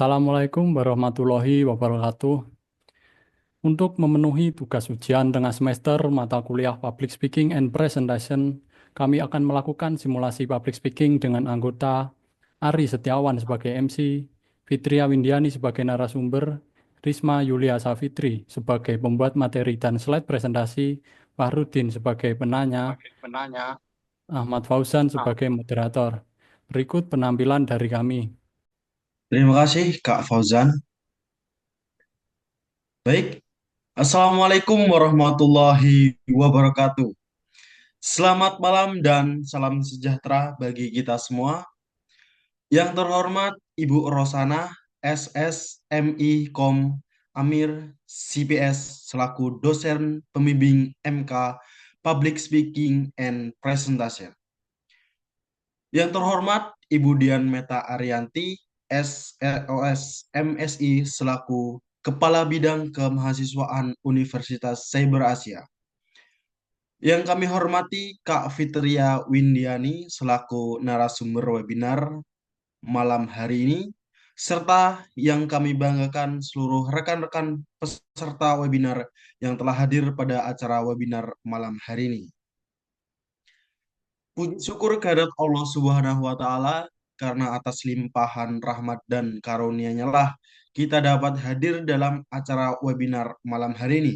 Assalamualaikum warahmatullahi wabarakatuh. Untuk memenuhi tugas ujian tengah semester mata kuliah Public Speaking and Presentation, kami akan melakukan simulasi public speaking dengan anggota Ari Setiawan sebagai MC, Fitria Windiani sebagai narasumber, Risma Yulia Safitri sebagai pembuat materi dan slide presentasi, Fahrudin sebagai penanya, Ahmad Fauzan sebagai moderator. Berikut penampilan dari kami. Terima kasih Kak Fauzan. Baik, Assalamualaikum warahmatullahi wabarakatuh. Selamat malam dan salam sejahtera bagi kita semua. Yang terhormat Ibu Rosana, SSMI Kom Amir, CPS, selaku dosen pembimbing MK Public Speaking and Presentation. Yang terhormat Ibu Dian Meta Arianti, SOS MSI selaku Kepala Bidang Kemahasiswaan Universitas Cyber Asia. Yang kami hormati Kak Fitria Windiani selaku narasumber webinar malam hari ini, serta yang kami banggakan seluruh rekan-rekan peserta webinar yang telah hadir pada acara webinar malam hari ini. Puji syukur kehadirat Allah Subhanahu wa Ta'ala, karena atas limpahan rahmat dan karunia-Nya lah kita dapat hadir dalam acara webinar malam hari ini.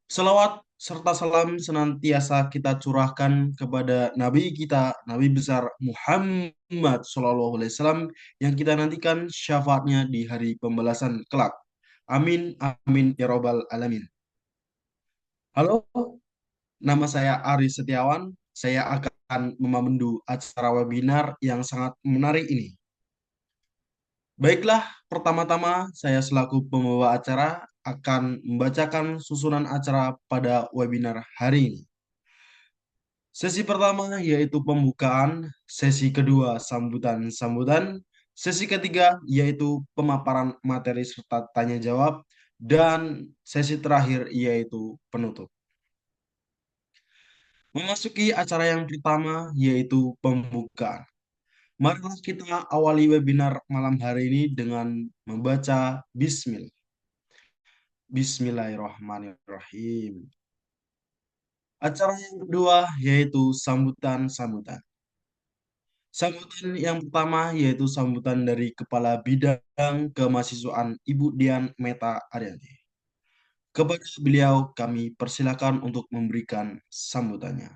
Selawat serta salam senantiasa kita curahkan kepada Nabi kita, Nabi besar Muhammad SAW, yang kita nantikan syafaatnya di hari pembalasan kelak. Amin, amin, ya robbal alamin. Halo, nama saya Ari Setiawan. Saya akan memandu acara webinar yang sangat menarik ini. Baiklah, pertama-tama saya selaku pembawa acara akan membacakan susunan acara pada webinar hari ini. Sesi pertama yaitu pembukaan, sesi kedua sambutan-sambutan, sesi ketiga yaitu pemaparan materi serta tanya jawab, dan sesi terakhir yaitu penutup. Memasuki acara yang pertama yaitu pembukaan. Marilah kita awali webinar malam hari ini dengan membaca Bismillah. Bismillahirrahmanirrahim. Acara yang kedua yaitu sambutan-sambutan. Sambutan yang pertama yaitu sambutan dari Kepala Bidang Kemahasiswaan Ibu Dian Meta Arianti. Kepada beliau kami persilakan untuk memberikan sambutannya.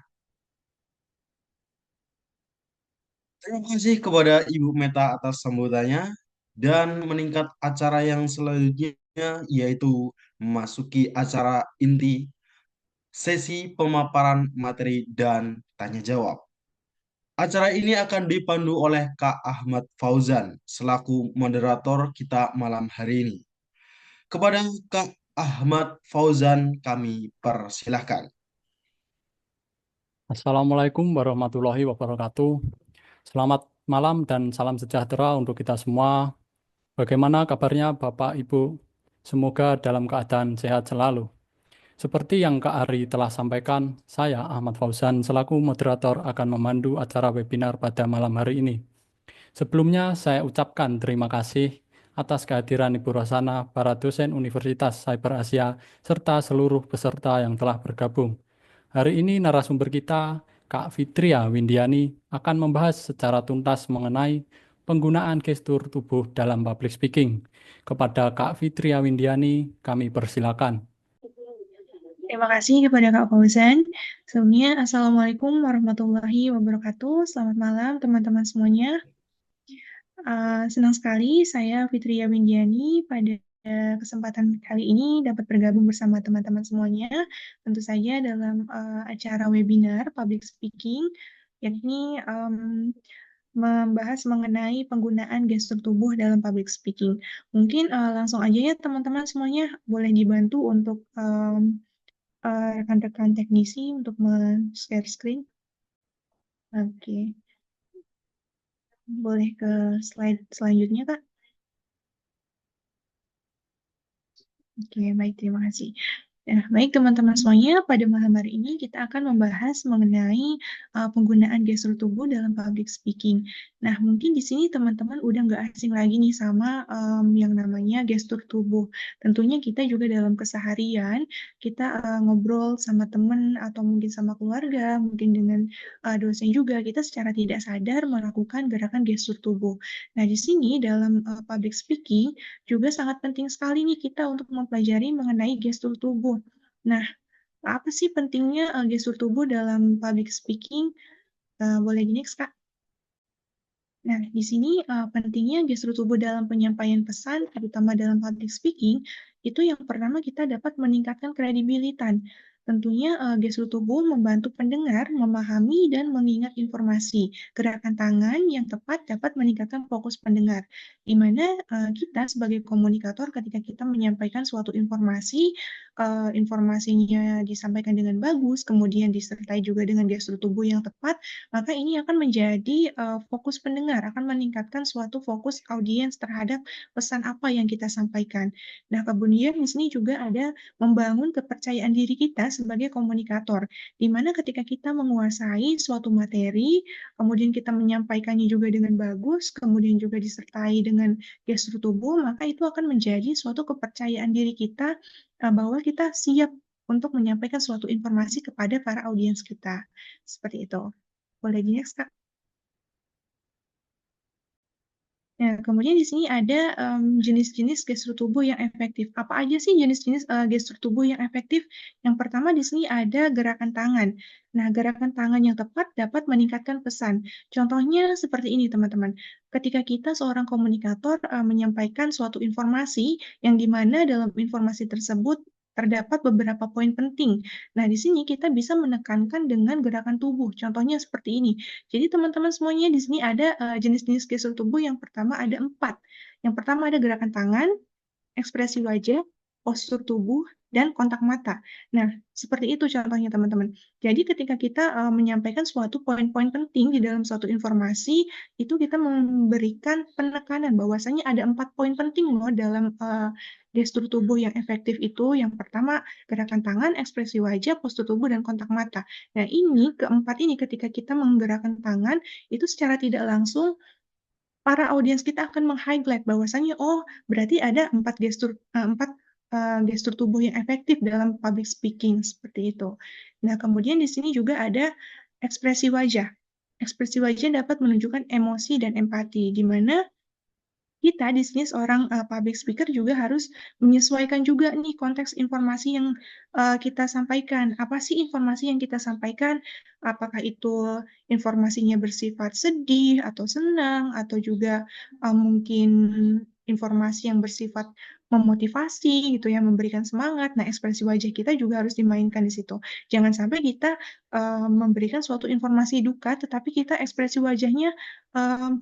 Terima kasih kepada Ibu Meta atas sambutannya, dan meningkat acara yang selanjutnya yaitu memasuki acara inti, sesi pemaparan materi dan tanya jawab. Acara ini akan dipandu oleh Kak Ahmad Fauzan selaku moderator kita malam hari ini. Kepada Kak Ahmad Fauzan kami persilahkan. Assalamualaikum warahmatullahi wabarakatuh. Selamat malam dan salam sejahtera untuk kita semua. Bagaimana kabarnya Bapak Ibu? Semoga dalam keadaan sehat selalu. Seperti yang Kak Ari telah sampaikan, saya Ahmad Fauzan selaku moderator akan memandu acara webinar pada malam hari ini. Sebelumnya saya ucapkan terima kasih atas kehadiran Ibu Rosana, para dosen Universitas Cyber Asia, serta seluruh peserta yang telah bergabung. Hari ini narasumber kita, Kak Fitria Windiani, akan membahas secara tuntas mengenai penggunaan gestur tubuh dalam public speaking. Kepada Kak Fitria Windiani, kami persilakan. Terima kasih kepada Kak Fauzan. Sebelumnya, Assalamualaikum warahmatullahi wabarakatuh. Selamat malam teman-teman semuanya. Senang sekali saya Fitria Windiani pada kesempatan kali ini dapat bergabung bersama teman-teman semuanya. Tentu saja dalam acara webinar public speaking, yakni membahas mengenai penggunaan gestur tubuh dalam public speaking. Mungkin langsung aja ya teman-teman semuanya, boleh dibantu untuk rekan-rekan teknisi untuk men-share screen. Oke, boleh ke slide selanjutnya, Kak. Oke, baik, terima kasih. Nah, baik teman-teman semuanya, pada malam hari ini kita akan membahas mengenai penggunaan gestur tubuh dalam public speaking. Nah, mungkin di sini teman-teman udah nggak asing lagi nih sama yang namanya gestur tubuh. Tentunya kita juga dalam keseharian, kita ngobrol sama teman atau mungkin sama keluarga, mungkin dengan dosen juga, kita secara tidak sadar melakukan gerakan gestur tubuh. Nah, di sini dalam public speaking, juga sangat penting sekali nih kita untuk mempelajari mengenai gestur tubuh. Nah, apa sih pentingnya gestur tubuh dalam public speaking? Boleh di next, Kak? Nah, di sini pentingnya gestur tubuh dalam penyampaian pesan, terutama dalam public speaking, itu yang pertama kita dapat meningkatkan kredibilitas. Tentunya gestur tubuh membantu pendengar memahami dan mengingat informasi. Gerakan tangan yang tepat dapat meningkatkan fokus pendengar, di mana kita sebagai komunikator ketika kita menyampaikan suatu informasi, informasinya disampaikan dengan bagus, kemudian disertai juga dengan gestur tubuh yang tepat, maka ini akan menjadi fokus pendengar, akan meningkatkan suatu fokus audiens terhadap pesan apa yang kita sampaikan. Nah, kemudian di sini juga ada membangun kepercayaan diri kita sebagai komunikator, di mana ketika kita menguasai suatu materi, kemudian kita menyampaikannya juga dengan bagus, kemudian juga disertai dengan gestur tubuh, maka itu akan menjadi suatu kepercayaan diri kita bahwa kita siap untuk menyampaikan suatu informasi kepada para audiens kita. Seperti itu. Boleh di next, Kak. Nah, kemudian di sini ada jenis-jenis gestur tubuh yang efektif. Apa aja sih jenis-jenis gestur tubuh yang efektif? Yang pertama di sini ada gerakan tangan. Nah, gerakan tangan yang tepat dapat meningkatkan pesan. Contohnya seperti ini, teman-teman. Ketika kita seorang komunikator menyampaikan suatu informasi, yang di mana dalam informasi tersebut terdapat beberapa poin penting. Nah, di sini kita bisa menekankan dengan gerakan tubuh. Contohnya seperti ini. Jadi teman-teman semuanya di sini ada jenis-jenis gestur tubuh yang pertama ada 4. Yang pertama ada gerakan tangan, ekspresi wajah, postur tubuh, dan kontak mata. Nah, seperti itu contohnya teman-teman. Jadi ketika kita menyampaikan suatu poin-poin penting di dalam suatu informasi, itu kita memberikan penekanan bahwasanya ada 4 poin penting loh dalam gestur tubuh yang efektif itu. Yang pertama, gerakan tangan, ekspresi wajah, postur tubuh, dan kontak mata. Nah, ini keempat ini ketika kita menggerakkan tangan, itu secara tidak langsung para audiens kita akan meng-highlight bahwasanya oh berarti ada 4 gestur tubuh yang efektif dalam public speaking seperti itu. Nah, kemudian di sini juga ada ekspresi wajah. Ekspresi wajah dapat menunjukkan emosi dan empati, di mana kita di sini seorang public speaker juga harus menyesuaikan juga nih konteks informasi yang kita sampaikan. Apa sih informasi yang kita sampaikan? Apakah itu informasinya bersifat sedih atau senang atau juga mungkin informasi yang bersifat memotivasi gitu ya, memberikan semangat. Nah, ekspresi wajah kita juga harus dimainkan di situ. Jangan sampai kita memberikan suatu informasi duka, tetapi kita ekspresi wajahnya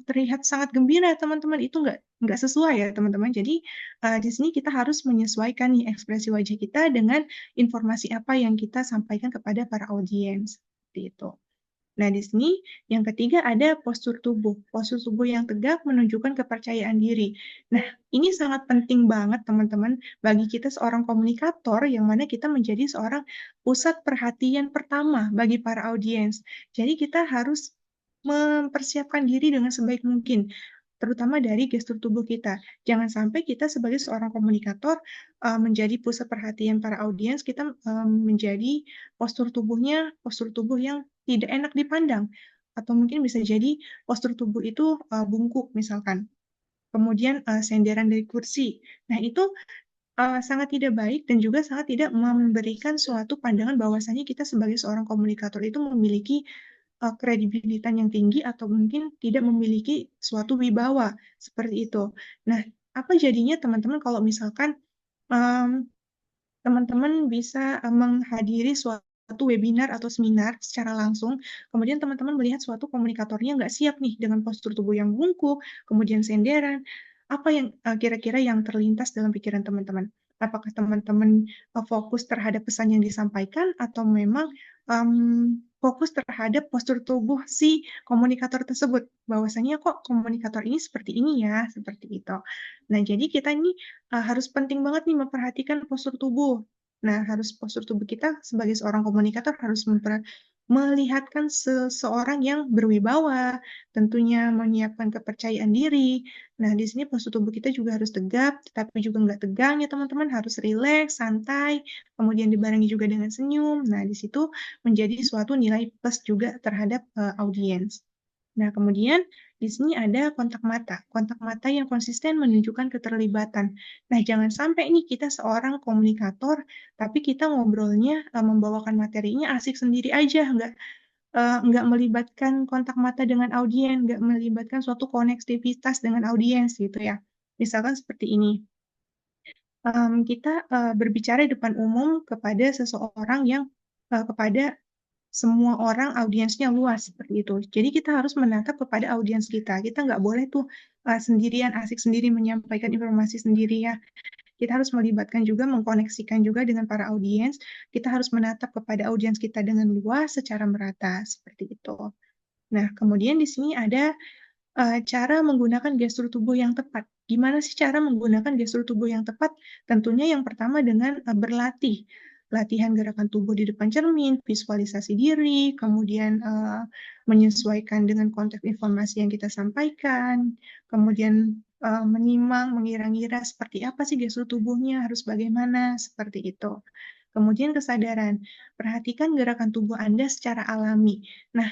terlihat sangat gembira, teman-teman. Itu nggak sesuai ya, teman-teman. Jadi, di sini kita harus menyesuaikan nih ekspresi wajah kita dengan informasi apa yang kita sampaikan kepada para audiens. Seperti itu. Nah, di sini yang ketiga ada postur tubuh. Postur tubuh yang tegak menunjukkan kepercayaan diri. Nah, ini sangat penting banget, teman-teman, bagi kita seorang komunikator yang mana kita menjadi seorang pusat perhatian pertama bagi para audiens. Jadi, kita harus mempersiapkan diri dengan sebaik mungkin, terutama dari gestur tubuh kita. Jangan sampai kita sebagai seorang komunikator menjadi pusat perhatian para audiens, kita menjadi postur tubuh yang tidak enak dipandang. Atau mungkin bisa jadi postur tubuh itu bungkuk misalkan. Kemudian senderan dari kursi. Nah, itu sangat tidak baik dan juga sangat tidak memberikan suatu pandangan bahwasanya kita sebagai seorang komunikator itu memiliki kredibilitas yang tinggi atau mungkin tidak memiliki suatu wibawa seperti itu. Nah, apa jadinya teman-teman kalau misalkan teman-teman bisa menghadiri suatu webinar atau seminar secara langsung, kemudian teman-teman melihat suatu komunikatornya nggak siap nih dengan postur tubuh yang bungkuk, kemudian senderan, apa yang kira-kira yang terlintas dalam pikiran teman-teman? Apakah teman-teman fokus terhadap pesan yang disampaikan atau memang fokus terhadap postur tubuh si komunikator tersebut? Bahwasanya kok komunikator ini seperti ini ya, seperti itu. Nah, jadi kita ini harus penting banget nih memperhatikan postur tubuh. Nah, harus postur tubuh kita sebagai seorang komunikator harus melihatkan seseorang yang berwibawa, tentunya menyiapkan kepercayaan diri. Nah, di sini postur tubuh kita juga harus tegap, tetapi juga nggak tegang ya teman-teman, harus rileks, santai, kemudian dibarengi juga dengan senyum. Nah, di situ menjadi suatu nilai plus juga terhadap audiens. Nah, kemudian di sini ada kontak mata. Kontak mata yang konsisten menunjukkan keterlibatan. Nah, jangan sampai nih kita seorang komunikator, tapi kita ngobrolnya membawakan materinya asik sendiri aja, nggak melibatkan kontak mata dengan audiens, nggak melibatkan suatu konektivitas dengan audiens gitu ya. Misalkan seperti ini. Kita berbicara di depan umum kepada seseorang yang kepada semua orang audiensnya luas seperti itu. Jadi kita harus menatap kepada audiens kita. Kita nggak boleh tuh sendirian, asik sendiri menyampaikan informasi sendiri ya. Kita harus melibatkan juga, mengkoneksikan juga dengan para audiens. Kita harus menatap kepada audiens kita dengan luas secara merata seperti itu. Nah, kemudian di sini ada cara menggunakan gestur tubuh yang tepat. Gimana sih cara menggunakan gestur tubuh yang tepat? Tentunya yang pertama dengan berlatih. Latihan gerakan tubuh di depan cermin, visualisasi diri, kemudian menyesuaikan dengan konteks informasi yang kita sampaikan, kemudian menimang, mengira-ngira seperti apa sih gestur tubuhnya, harus bagaimana, seperti itu. Kemudian kesadaran, perhatikan gerakan tubuh Anda secara alami. Nah,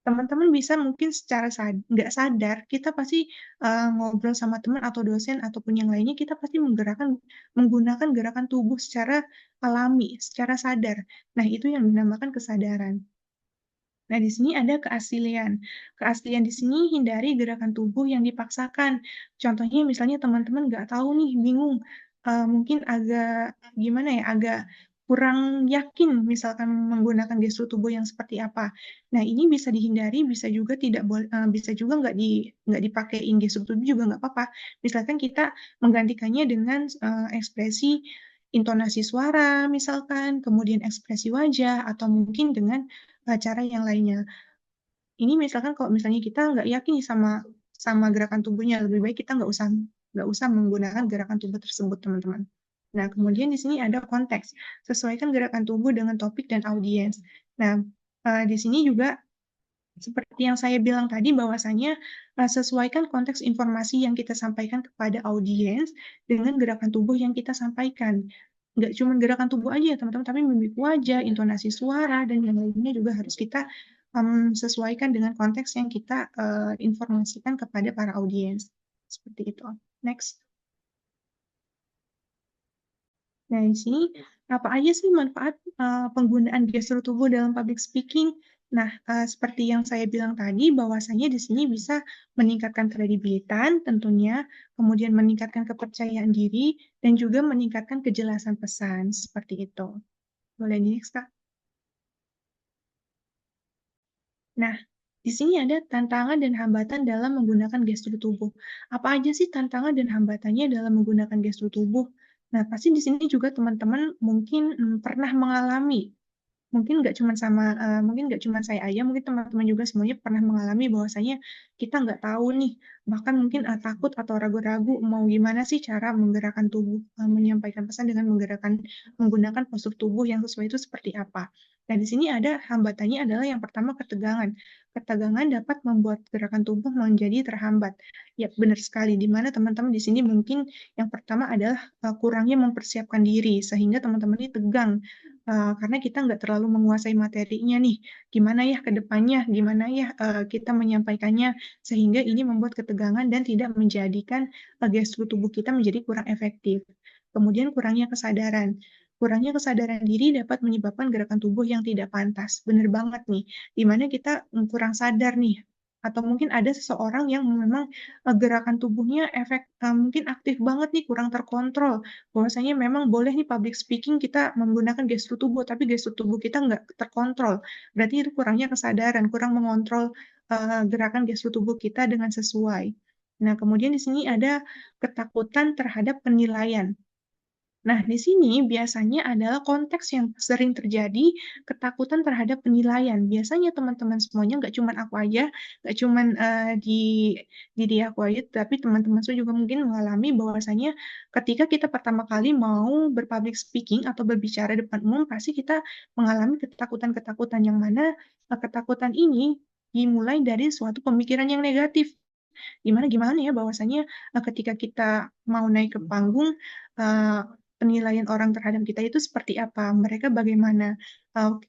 teman-teman bisa mungkin secara nggak sadar, kita pasti ngobrol sama teman atau dosen ataupun yang lainnya, kita pasti menggunakan gerakan tubuh secara alami, secara sadar. Nah, itu yang dinamakan kesadaran. Nah, di sini ada keaslian. Keaslian di sini hindari gerakan tubuh yang dipaksakan. Contohnya misalnya teman-teman nggak tahu nih, bingung. Mungkin agak gimana ya, agak kurang yakin misalkan menggunakan gestur tubuh yang seperti apa. Nah, ini bisa dihindari, bisa juga tidak boleh, bisa juga nggak dipakein gestur tubuh juga nggak apa-apa. Misalkan kita menggantikannya dengan ekspresi intonasi suara, misalkan, kemudian ekspresi wajah, atau mungkin dengan cara yang lainnya. Ini misalkan kalau misalnya kita nggak yakin sama sama gerakan tubuhnya, lebih baik kita nggak usah menggunakan gerakan tubuh tersebut, teman-teman. Nah, kemudian di sini ada konteks. Sesuaikan gerakan tubuh dengan topik dan audiens. Nah, di sini juga seperti yang saya bilang tadi, bahwasanya sesuaikan konteks informasi yang kita sampaikan kepada audiens dengan gerakan tubuh yang kita sampaikan. Nggak cuma gerakan tubuh aja ya teman-teman, tapi mimik wajah, intonasi suara, dan yang lainnya juga harus kita sesuaikan dengan konteks yang kita informasikan kepada para audiens. Seperti itu. Next. Nah, di sini apa aja sih manfaat penggunaan gestur tubuh dalam public speaking? Nah, seperti yang saya bilang tadi, bahwasanya di sini bisa meningkatkan kredibilitas tentunya, kemudian meningkatkan kepercayaan diri, dan juga meningkatkan kejelasan pesan, seperti itu. Boleh next, Kak? Nah, di sini ada tantangan dan hambatan dalam menggunakan gestur tubuh. Apa aja sih tantangan dan hambatannya dalam menggunakan gestur tubuh? Nah, pasti di sini juga teman-teman mungkin pernah mengalami, mungkin nggak cuma saya aja, mungkin teman-teman juga semuanya pernah mengalami bahwasanya kita nggak tahu nih, bahkan mungkin takut atau ragu-ragu mau gimana sih cara menggerakkan tubuh, menyampaikan pesan dengan menggunakan postur tubuh yang sesuai itu seperti apa. Nah, di sini ada hambatannya adalah yang pertama ketegangan. Ketegangan dapat membuat gerakan tubuh menjadi terhambat. Ya, benar sekali. Di mana teman-teman di sini mungkin yang pertama adalah kurangnya mempersiapkan diri, sehingga teman-teman ini tegang. Karena kita nggak terlalu menguasai materinya nih. Gimana ya ke depannya, gimana ya kita menyampaikannya, sehingga ini membuat ketegangan dan tidak menjadikan gestur tubuh kita menjadi kurang efektif. Kemudian kurangnya kesadaran. Kurangnya kesadaran diri dapat menyebabkan gerakan tubuh yang tidak pantas. Benar banget nih, di mana kita kurang sadar nih, atau mungkin ada seseorang yang memang gerakan tubuhnya mungkin aktif banget nih, kurang terkontrol. Bahwasanya memang boleh nih public speaking kita menggunakan gestur tubuh, tapi gestur tubuh kita nggak terkontrol. Berarti itu kurangnya kesadaran, kurang mengontrol gerakan gestur tubuh kita dengan sesuai. Nah, kemudian di sini ada ketakutan terhadap penilaian. Nah, di sini biasanya adalah konteks yang sering terjadi ketakutan terhadap penilaian. Biasanya teman-teman semuanya, nggak cuma aku aja, nggak cuma di diri aku aja, tapi teman-teman semua juga mungkin mengalami bahwasanya ketika kita pertama kali mau berpublic speaking atau berbicara depan umum, pasti kita mengalami ketakutan-ketakutan yang mana ketakutan ini dimulai dari suatu pemikiran yang negatif. Gimana ya bahwasanya ketika kita mau naik ke panggung, eh, penilaian orang terhadap kita itu seperti apa, mereka bagaimana,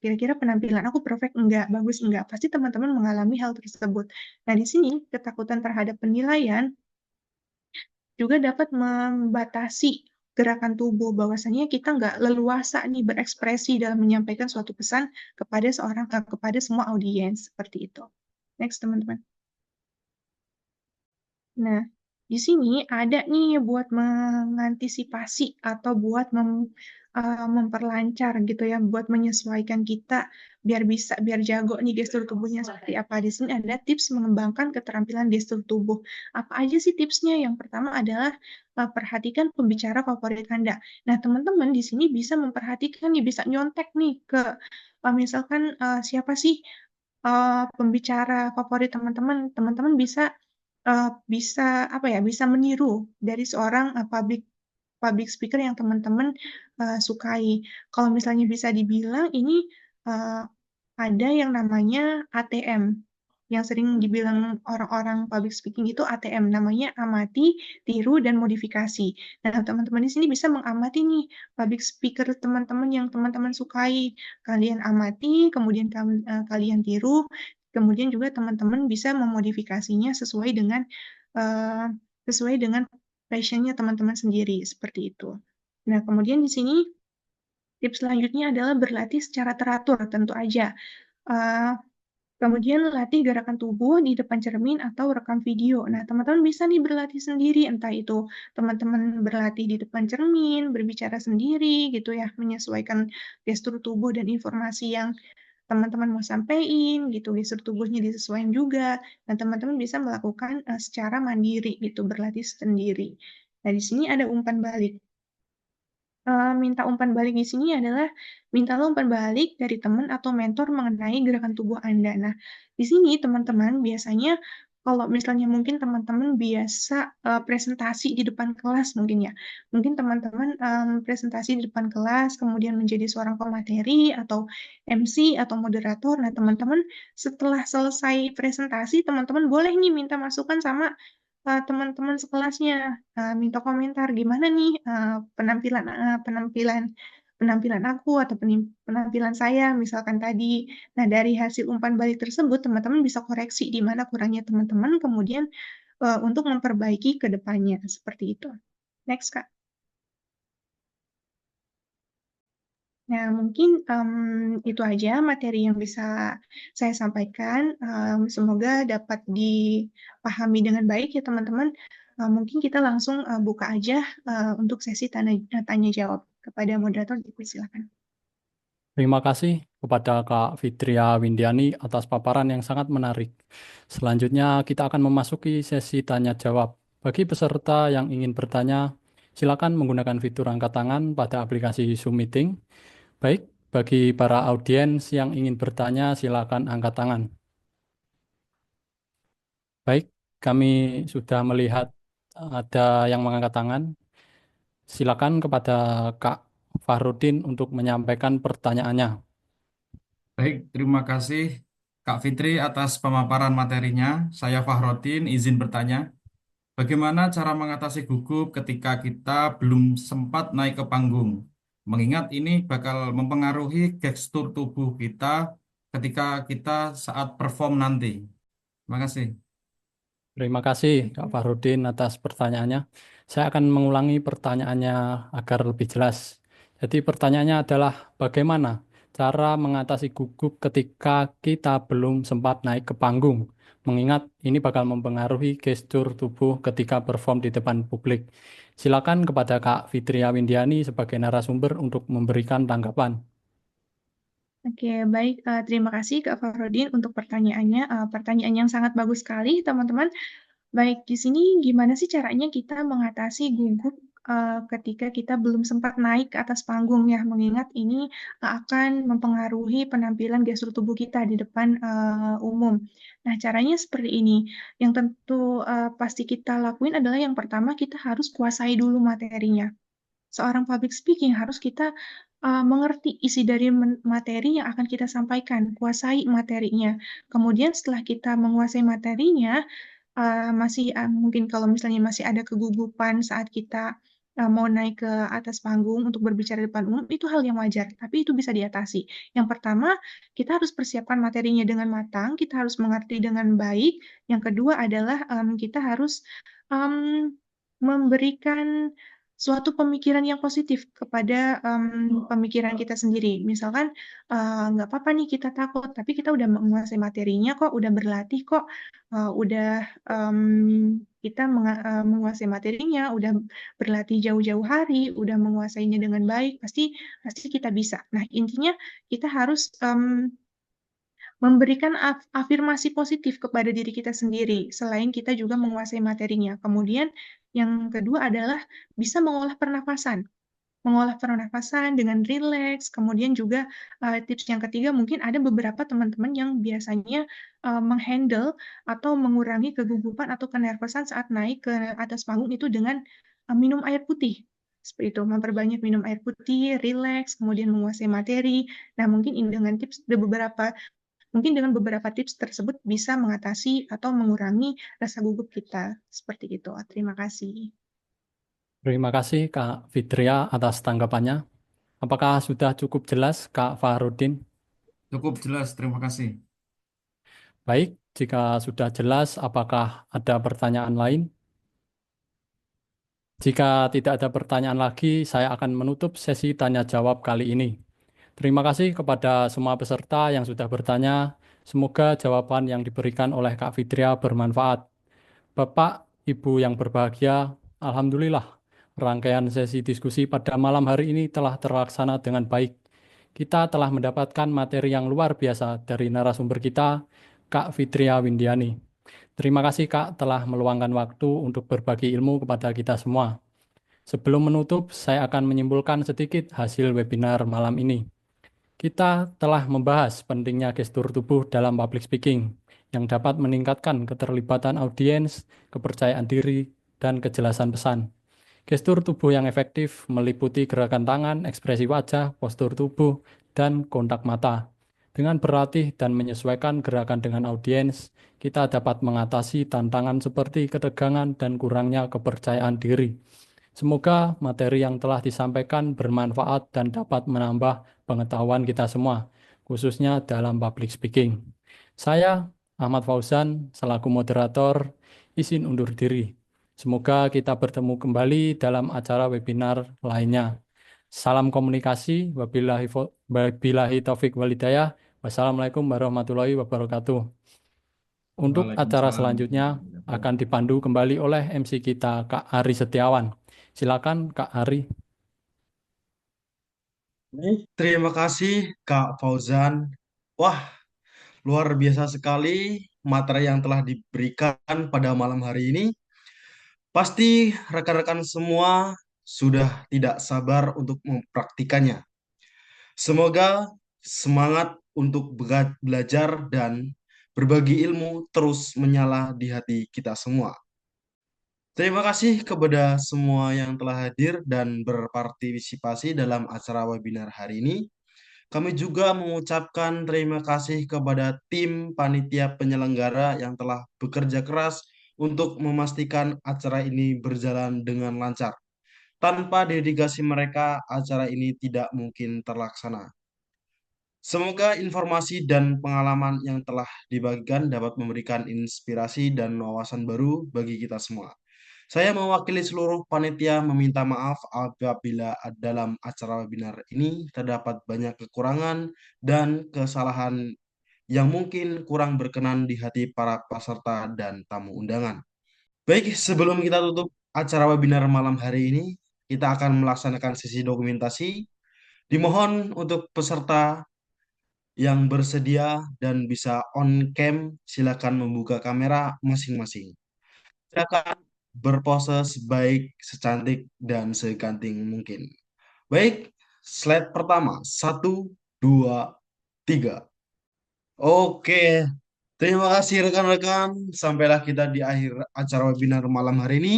kira-kira penampilan aku perfect enggak, bagus enggak, pasti teman-teman mengalami hal tersebut. Nah, di sini ketakutan terhadap penilaian juga dapat membatasi gerakan tubuh, bahwasanya kita nggak leluasa nih berekspresi dalam menyampaikan suatu pesan kepada semua audiens seperti itu. Next, teman-teman. Nah, di sini ada nih buat mengantisipasi atau buat memperlancar gitu ya, buat menyesuaikan kita biar jago nih gestur tubuhnya seperti apa. Di sini ada tips mengembangkan keterampilan gestur tubuh. Apa aja sih tipsnya? Yang pertama adalah perhatikan pembicara favorit Anda. Nah, teman-teman di sini bisa memperhatikan nih, bisa nyontek nih ke misalkan siapa sih pembicara favorit teman-teman. Teman-teman bisa apa ya, bisa meniru dari seorang public speaker yang teman-teman sukai. Kalau misalnya bisa dibilang ini uh, ada yang namanya ATM, yang sering dibilang orang-orang public speaking itu ATM, namanya amati, tiru, dan modifikasi. Nah, teman-teman di sini bisa mengamati nih public speaker teman-teman yang teman-teman sukai. Kalian amati, kemudian kalian tiru, kemudian juga teman-teman bisa memodifikasinya uh, sesuai dengan passionnya teman-teman sendiri seperti itu. Nah, kemudian di sini tips selanjutnya adalah berlatih secara teratur, tentu aja. Uh, Kemudian latih gerakan tubuh di depan cermin atau rekam video. Nah, teman-teman bisa nih berlatih sendiri, entah itu teman-teman berlatih di depan cermin, berbicara sendiri gitu ya, menyesuaikan gestur tubuh dan informasi yang teman-teman mau sampaikan gitu, gestur tubuhnya disesuaikan juga. Dan teman-teman bisa melakukan secara mandiri gitu, berlatih sendiri. Nah, di sini ada umpan balik. Minta umpan balik di sini adalah mintalah umpan balik dari teman atau mentor mengenai gerakan tubuh Anda. Nah, di sini teman-teman biasanya kalau misalnya mungkin teman-teman biasa presentasi di depan kelas mungkin ya. Mungkin teman-teman presentasi di depan kelas, kemudian menjadi seorang pemateri atau MC atau moderator. Nah, teman-teman setelah selesai presentasi, teman-teman boleh nih minta masukan sama teman-teman sekelasnya, minta komentar gimana nih penampilan penampilan aku atau penampilan saya misalkan tadi. Nah, dari hasil umpan balik tersebut teman-teman bisa koreksi di mana kurangnya teman-teman, kemudian untuk memperbaiki ke depannya seperti itu. Next, Kak. Nah, mungkin itu aja materi yang bisa saya sampaikan. Semoga dapat dipahami dengan baik ya teman-teman. Mungkin kita langsung buka aja untuk sesi tanya jawab kepada moderator. Silakan. Terima kasih kepada Kak Fitria Windiani atas paparan yang sangat menarik. Selanjutnya kita akan memasuki sesi tanya jawab. Bagi peserta yang ingin bertanya, silakan menggunakan fitur angkat tangan pada aplikasi Zoom Meeting. Baik, bagi para audiens yang ingin bertanya, silakan angkat tangan. Baik, kami sudah melihat ada yang mengangkat tangan. Silakan kepada Kak Fahrudin untuk menyampaikan pertanyaannya. Baik, terima kasih Kak Fitri atas pemaparan materinya. Saya Fahrotin, izin bertanya, bagaimana cara mengatasi gugup ketika kita belum sempat naik ke panggung? Mengingat ini bakal mempengaruhi gestur tubuh kita ketika kita saat perform nanti. Terima kasih. Terima kasih Kak Fahrudin atas pertanyaannya. Saya akan mengulangi pertanyaannya agar lebih jelas. Jadi pertanyaannya adalah bagaimana cara mengatasi gugup ketika kita belum sempat naik ke panggung? Mengingat ini bakal mempengaruhi gestur tubuh ketika perform di depan publik. Silakan kepada Kak Fitria Windiani sebagai narasumber untuk memberikan tanggapan. Oke, baik. Terima kasih Kak Fahrudin untuk pertanyaannya. Pertanyaan yang sangat bagus sekali, teman-teman. Baik, di sini gimana sih caranya kita mengatasi gugup ketika kita belum sempat naik ke atas panggung ya, mengingat ini akan mempengaruhi penampilan gestur tubuh kita di depan umum. Nah, caranya seperti ini. Yang tentu pasti kita lakuin adalah yang pertama kita harus kuasai dulu materinya. Seorang public speaking harus kita mengerti isi dari materi yang akan kita sampaikan, kuasai materinya. Kemudian setelah kita menguasai materinya, masih mungkin kalau misalnya masih ada kegugupan saat kita mau naik ke atas panggung untuk berbicara di depan umum, itu hal yang wajar, tapi itu bisa diatasi. Yang pertama, kita harus persiapkan materinya dengan matang, kita harus mengerti dengan baik. Yang kedua adalah kita harus em, memberikan suatu pemikiran yang positif kepada pemikiran kita sendiri. Misalkan, nggak apa-apa nih kita takut, tapi kita udah menguasai materinya kok, udah berlatih kok, udah kita menguasai materinya, udah berlatih jauh-jauh hari, udah menguasainya dengan baik, pasti pasti kita bisa. Nah, intinya kita harus memberikan afirmasi positif kepada diri kita sendiri, selain kita juga menguasai materinya. Kemudian yang kedua adalah bisa mengolah pernafasan dengan rileks. Kemudian juga tips yang ketiga mungkin ada beberapa teman-teman yang biasanya menghandle atau mengurangi kegugupan atau kenervosan saat naik ke atas panggung itu dengan minum air putih. Seperti itu, memperbanyak minum air putih, rileks, kemudian menguasai materi. Nah, mungkin dengan tips dengan beberapa tips tersebut bisa mengatasi atau mengurangi rasa gugup kita. Seperti itu. Terima kasih. Terima kasih Kak Fitria atas tanggapannya. Apakah sudah cukup jelas Kak Fahrudin? Cukup jelas, terima kasih. Baik, jika sudah jelas, apakah ada pertanyaan lain? Jika tidak ada pertanyaan lagi, saya akan menutup sesi tanya jawab kali ini. Terima kasih kepada semua peserta yang sudah bertanya. Semoga jawaban yang diberikan oleh Kak Fitria bermanfaat. Bapak, Ibu yang berbahagia, Alhamdulillah, rangkaian sesi diskusi pada malam hari ini telah terlaksana dengan baik. Kita telah mendapatkan materi yang luar biasa dari narasumber kita, Kak Fitria Windiani. Terima kasih Kak telah meluangkan waktu untuk berbagi ilmu kepada kita semua. Sebelum menutup, saya akan menyimpulkan sedikit hasil webinar malam ini. Kita telah membahas pentingnya gestur tubuh dalam public speaking yang dapat meningkatkan keterlibatan audiens, kepercayaan diri, dan kejelasan pesan. Gestur tubuh yang efektif meliputi gerakan tangan, ekspresi wajah, postur tubuh, dan kontak mata. Dengan berlatih dan menyesuaikan gerakan dengan audiens, kita dapat mengatasi tantangan seperti ketegangan dan kurangnya kepercayaan diri. Semoga materi yang telah disampaikan bermanfaat dan dapat menambah pengetahuan kita semua, khususnya dalam public speaking. Saya, Ahmad Fauzan, selaku moderator, izin undur diri. Semoga kita bertemu kembali dalam acara webinar lainnya. Salam komunikasi, wabillahi taufik walhidayah. Wassalamualaikum warahmatullahi wabarakatuh. Untuk acara Waalaikumsalam. selanjutnya akan dipandu kembali oleh MC kita, Kak Ari Setiawan. Silakan Kak Ari. Baik, terima kasih Kak Fauzan. Wah, luar biasa sekali materi yang telah diberikan pada malam hari ini. Pasti rekan-rekan semua sudah tidak sabar untuk mempraktikannya. Semoga semangat untuk belajar dan berbagi ilmu terus menyala di hati kita semua. Terima kasih kepada semua yang telah hadir dan berpartisipasi dalam acara webinar hari ini. Kami juga mengucapkan terima kasih kepada tim panitia penyelenggara yang telah bekerja keras untuk memastikan acara ini berjalan dengan lancar. Tanpa dedikasi mereka, acara ini tidak mungkin terlaksana. Semoga informasi dan pengalaman yang telah dibagikan dapat memberikan inspirasi dan wawasan baru bagi kita semua. Saya mewakili seluruh panitia meminta maaf apabila dalam acara webinar ini terdapat banyak kekurangan dan kesalahan yang mungkin kurang berkenan di hati para peserta dan tamu undangan. Baik, sebelum kita tutup acara webinar malam hari ini, kita akan melaksanakan sesi dokumentasi. Dimohon untuk peserta yang bersedia dan bisa on cam, silakan membuka kamera masing-masing. Silakan berpose sebaik, secantik, dan seganting mungkin. Baik, slide pertama. Satu, dua, tiga. Oke, terima kasih rekan-rekan. Sampailah kita di akhir acara webinar malam hari ini.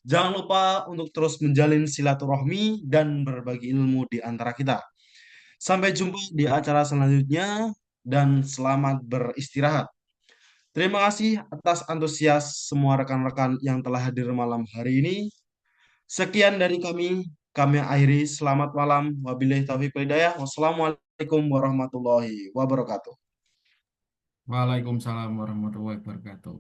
Jangan lupa untuk terus menjalin silaturahmi dan berbagi ilmu di antara kita. Sampai jumpa di acara selanjutnya dan selamat beristirahat. Terima kasih atas antusias semua rekan-rekan yang telah hadir malam hari ini. Sekian dari kami akhiri. Selamat malam. Wabillahi taufiq wal hidayah. Wassalamualaikum warahmatullahi wabarakatuh. Waalaikumsalam warahmatullahi wabarakatuh.